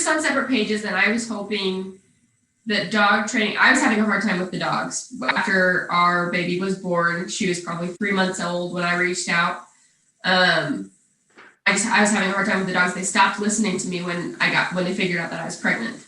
some separate pages, and I was hoping that dog training, I was having a hard time with the dogs. After our baby was born, she was probably 3 months old when I reached out. I was having a hard time with the dogs. They stopped listening to me when they figured out that I was pregnant.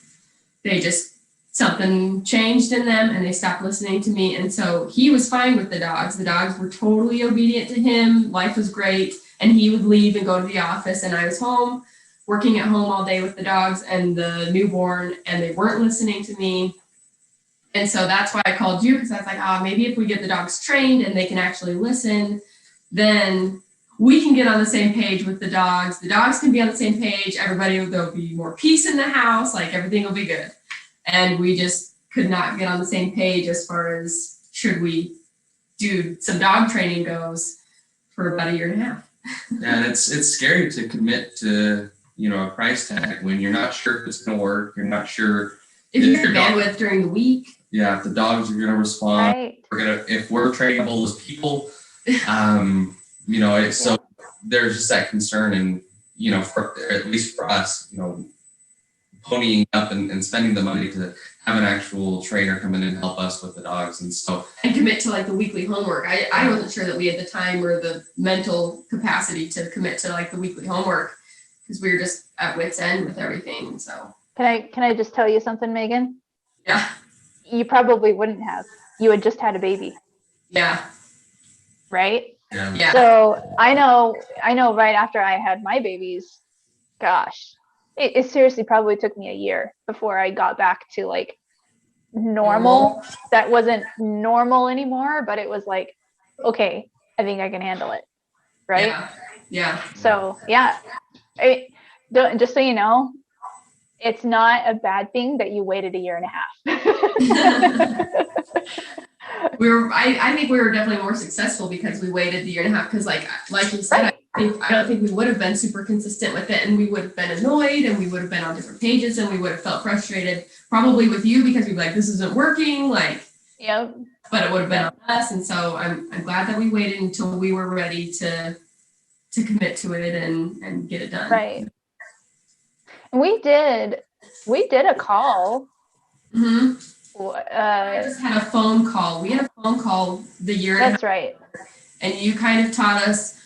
Something changed in them and they stopped listening to me. And so he was fine with the dogs. The dogs were totally obedient to him. Life was great. And he would leave and go to the office, and I was home, working at home all day with the dogs and the newborn, and they weren't listening to me. And so that's why I called you, because I was like, maybe if we get the dogs trained and they can actually listen, then we can get on the same page with the dogs. The dogs can be on the same page. There'll be more peace in the house. Like, everything will be good. And we just could not get on the same page as far as should we do some dog training goes for about 1.5 years. Yeah, and it's scary to commit to, a price tag when you're not sure if it's going to work. You're not sure if you have bandwidth during the week. Yeah, if the dogs are going to respond. Right. If we're trainable as people, so there's just that concern, and at least for us, ponying up and spending the money to have an actual trainer come in and help us with the dogs, and commit to like the weekly homework. I wasn't sure that we had the time or the mental capacity to commit to like the weekly homework, because we were just at wit's end with everything. So can I just tell you something, Megan? Yeah. You probably wouldn't have. You had just had a baby. Yeah. Right? Yeah. So I know right after I had my babies, gosh, it seriously probably took me 1 year before I got back to like normal. That wasn't normal anymore, but it was like, okay, I think I can handle it. Right? Yeah. So yeah, just so you know, it's not a bad thing that you waited 1.5 years. I think we were definitely more successful because we waited 1.5 years, because like you said, right. I don't think we would have been super consistent with it, and we would have been annoyed, and we would have been on different pages, and we would have felt frustrated probably with you, because we'd be like, this isn't working, like, yep. But it would have been on us. And so I'm glad that we waited until we were ready to commit to it and get it done. Right. We did a call. Mm-hmm. I just had a phone call. We had a phone call the year. That's right. And you kind of taught us.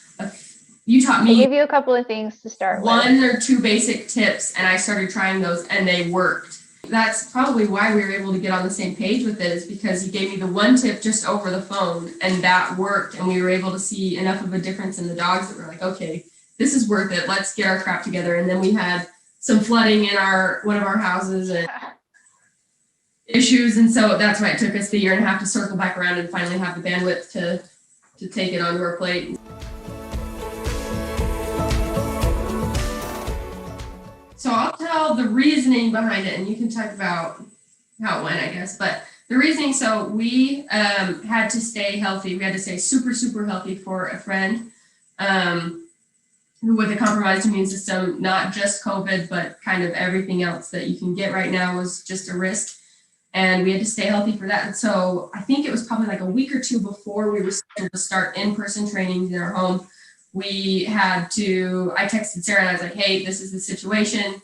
You taught me. I gave you a couple of things to start with. 1 or 2 basic tips, and I started trying those, and they worked. That's probably why we were able to get on the same page with it, is because you gave me the 1 tip just over the phone, and that worked, and we were able to see enough of a difference in the dogs that we're like, okay, this is worth it. Let's get our crap together. And then we had some flooding in one of our houses and issues, and so that's why it took us the 1.5 years to circle back around and finally have the bandwidth to take it onto our plate. So I'll tell the reasoning behind it, and you can talk about how it went, I guess. But the reasoning, so we had to stay healthy. We had to stay super, super healthy for a friend who with a compromised immune system, not just COVID, but kind of everything else that you can get right now was just a risk. And we had to stay healthy for that. And so I think it was probably like a week or 2 before we were scheduled to start in-person trainings in our home. I texted Sarah and I was like, hey, this is the situation.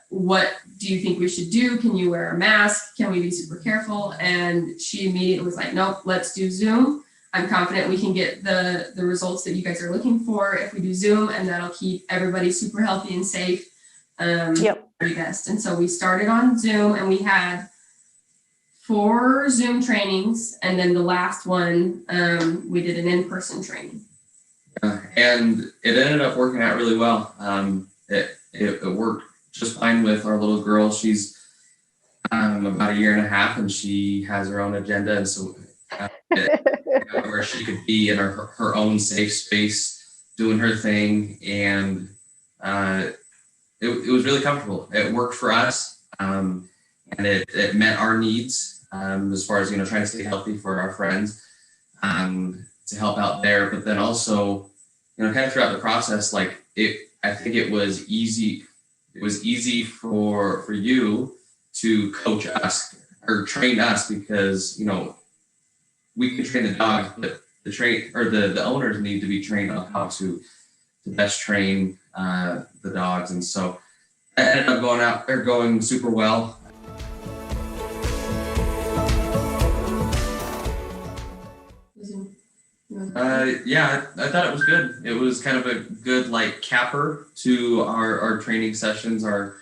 What do you think we should do? Can you wear a mask? Can we be super careful? And she immediately was like, nope, let's do Zoom. I'm confident we can get the results that you guys are looking for if we do Zoom, and that'll keep everybody super healthy and safe. Yep. Very best. And so we started on Zoom, and we had 4 Zoom trainings, and then the last one, we did an in-person training. And it ended up working out really well. It worked just fine with our little girl. She's about 1.5 years, and she has her own agenda, and so where she could be in her own safe space doing her thing, and it was really comfortable. It worked for us, and it met our needs as far as trying to stay healthy for our friends, to help out there. But then also kind of throughout the process, I think it was easy. It was easy for you to coach us or train us, because we can train the dogs, but the owners need to be trained on how to best train the dogs. And so that ended up going super well. Yeah, I thought it was good. It was kind of a good like capper to our training sessions, our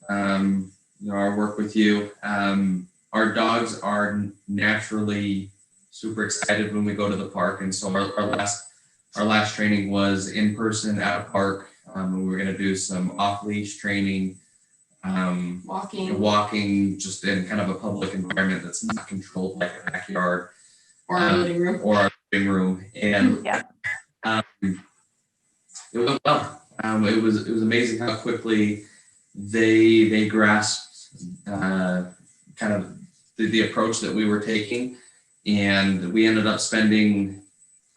our work with you. Our dogs are naturally super excited when we go to the park, and so our last training was in person at a park. We were going to do some off leash training, walking just in kind of a public environment that's not controlled like a backyard or our living room. Or our living room, and Yeah. it went well. It was amazing how quickly they grasped kind of the approach that we were taking, and we ended up spending,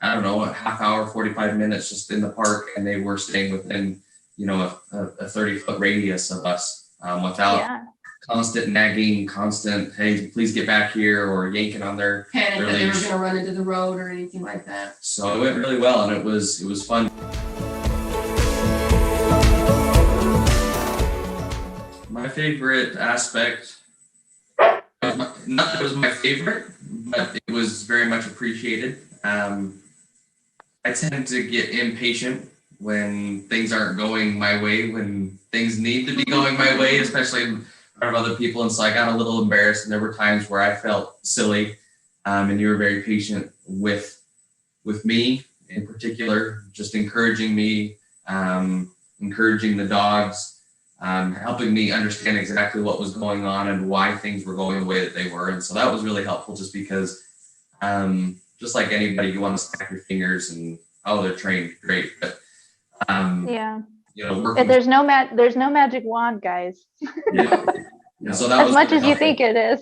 I don't know, a half hour, 45 minutes just in the park, and they were staying within a 30-foot radius of us without constant nagging, constant, hey, please get back here, or yanking on their panic that they were leash. going to run into the road or anything like that. So it went really well, and it was fun. My favorite aspect, not that it was my favorite, but it was very much appreciated. I tend to get impatient when things aren't going my way, when things need to be going my way, especially in front of other people. And so I got a little embarrassed, and there were times where I felt silly, and you were very patient with me in particular, just encouraging me, encouraging the dogs, helping me understand exactly what was going on and why things were going the way that they were. And so that was really helpful, just because just like anybody, you want to snap your fingers and, oh, they're trained, great. But there's no magic wand, guys. Yeah. So that as was much really as you helpful. think it is.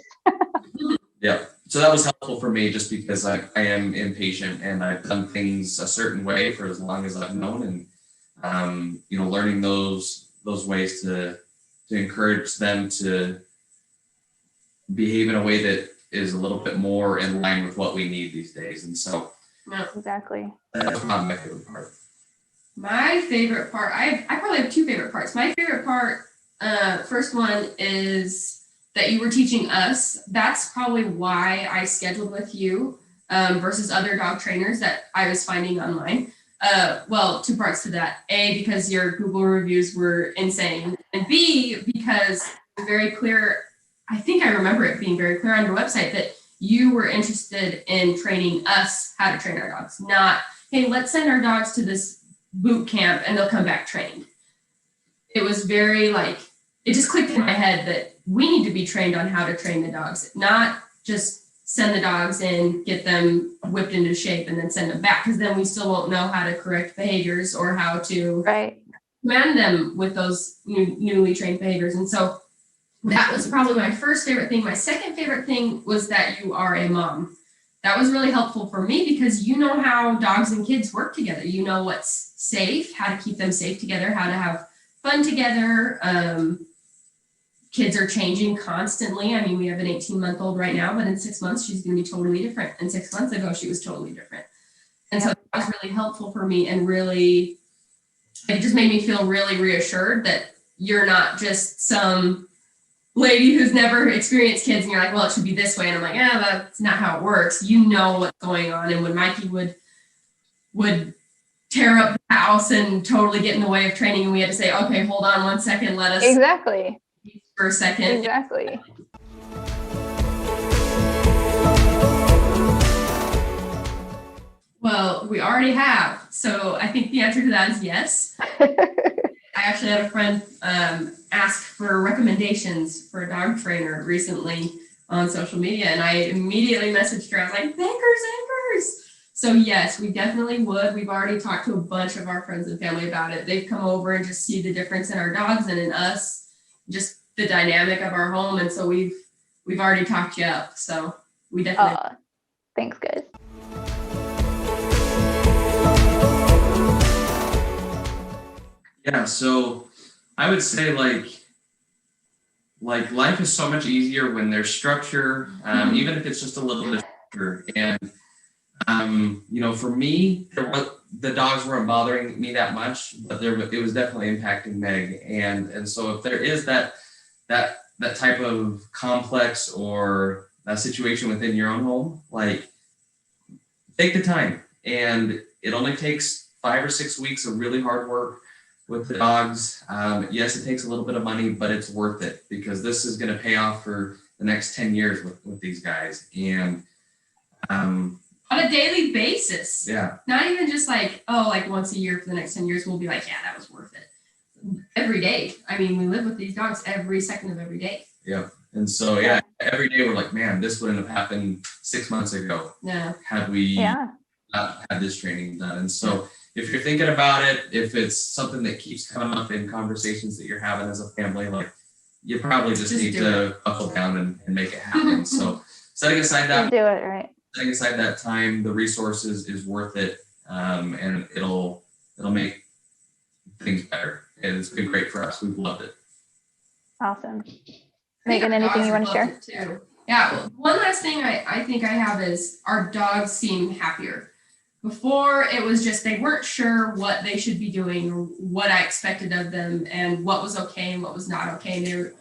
Yeah. So that was helpful for me, just because I am impatient, and I've done things a certain way for as long as I've known, and learning those ways to encourage them to behave in a way that is a little bit more in line with what we need these days. And so Exactly. that's not my favorite part. My favorite part, I probably have two favorite parts. My favorite part, first one is that you were teaching us. That's probably why I scheduled with you versus other dog trainers that I was finding online. Well, two parts to that. A, because your Google reviews were insane. And B, because it was very clear, I think I remember it being very clear on your website that you were interested in training us how to train our dogs. Not, hey, let's send our dogs to this boot camp and they'll come back trained. It was very it just clicked in my head that we need to be trained on how to train the dogs, not just send the dogs in, get them whipped into shape, and then send them back, because then we still won't know how to correct behaviors or how to command them with those newly trained behaviors. And so that was probably my first favorite thing. My second favorite thing was that you are a mom. That was really helpful for me, because you know how dogs and kids work together. You know what's safe, how to keep them safe together, how to have fun together. Kids are changing constantly. I mean, we have an 18-month-old right now, but in 6 months, she's going to be totally different. And 6 months ago, she was totally different. And so that was really helpful for me, and really, it just made me feel really reassured that you're not just some lady who's never experienced kids and you're like, well, it should be this way. And I'm like, yeah, that's not how it works. You know what's going on. And when Mikey would tear up the house and totally get in the way of training, and we had to say, okay, hold on 1 second, let us for a second. Exactly. Well, we already have. So I think the answer to that is yes. I actually had a friend ask for recommendations for a dog trainer recently on social media, and I immediately messaged her. I was like, Bankers. So yes, we definitely would. We've already talked to a bunch of our friends and family about it. They've come over and just see the difference in our dogs and in us, just the dynamic of our home. And so we've already talked you up. So we definitely. Thanks, guys. Yeah, so I would say like life is so much easier when there's structure, even if it's just a little bit of structure. And for me, the dogs weren't bothering me that much, but it was definitely impacting Meg. And so if there is that type of complex or a situation within your own home, like, take the time. And it only takes 5 or 6 weeks of really hard work with the dogs. Yes, it takes a little bit of money, but it's worth it, because this is going to pay off for the next 10 years with these guys. And on a daily basis. yeah, Not even just like, oh, like once a year for the next 10 years, we'll be like, yeah, that was worth it. Every day. I mean, we live with these dogs every second of every day. yeah. And so, yeah, every day we're like, man, this wouldn't have happened 6 months ago Yeah. had we not had this training done. And so if you're thinking about it, if it's something that keeps coming up in conversations that you're having as a family, like, you probably just need to buckle down and make it happen. So setting aside that, do it right. Setting aside that time, the resources is worth it, and it'll make things better. And it's been great for us. We've loved it. Awesome. Megan, anything you want to share? Too. Yeah. Well, one last thing I think I have is our dogs seem happier. Before, it was just they weren't sure what they should be doing or what I expected of them and what was okay and what was not okay. And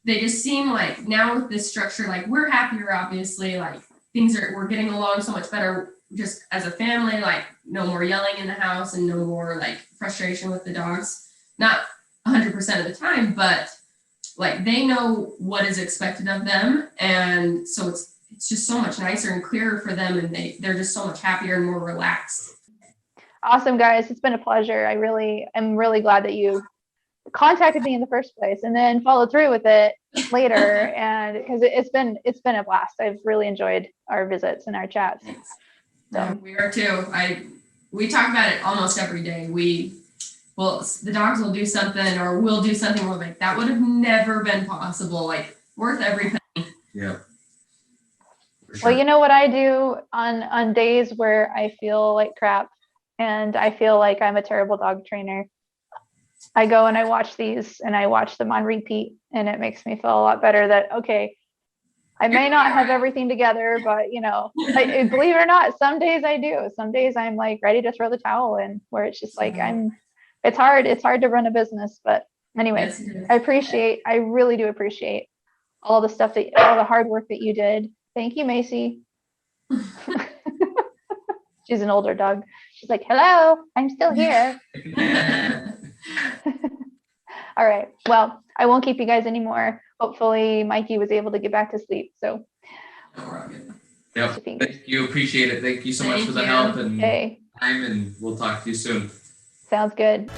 they just seem like now with this structure, like, we're happier, obviously, like we're getting along so much better just as a family, like no more yelling in the house and no more like frustration with the dogs. Not 100% of the time, but like they know what is expected of them. And so it's just so much nicer and clearer for them, and they're just so much happier and more relaxed. Awesome, guys. It's been a pleasure. I'm really glad that you contacted me in the first place and then followed through with it later. And because it's been a blast. I've really enjoyed our visits and our chats. Thanks. So. Yeah, we are too. We talk about it almost every day. The dogs will do something or we'll do something. We're like, that would have never been possible. Like, worth every penny. Yeah. Sure. Well, you know what I do on days where I feel like crap and I feel like I'm a terrible dog trainer. I go and I watch these and I watch them on repeat, and it makes me feel a lot better that, okay, I may not have everything together, but believe it or not, some days I do. Some days I'm like ready to throw the towel in, where it's just like it's hard to run a business. But anyway, Yes, I really do appreciate all the hard work that you did. Thank you, Macy. She's an older dog. She's like, hello, I'm still here. All right. Well, I won't keep you guys anymore. Hopefully Mikey was able to get back to sleep. So yeah, thank you. Appreciate it. Thank you so much for the help and time, and we'll talk to you soon. Sounds good.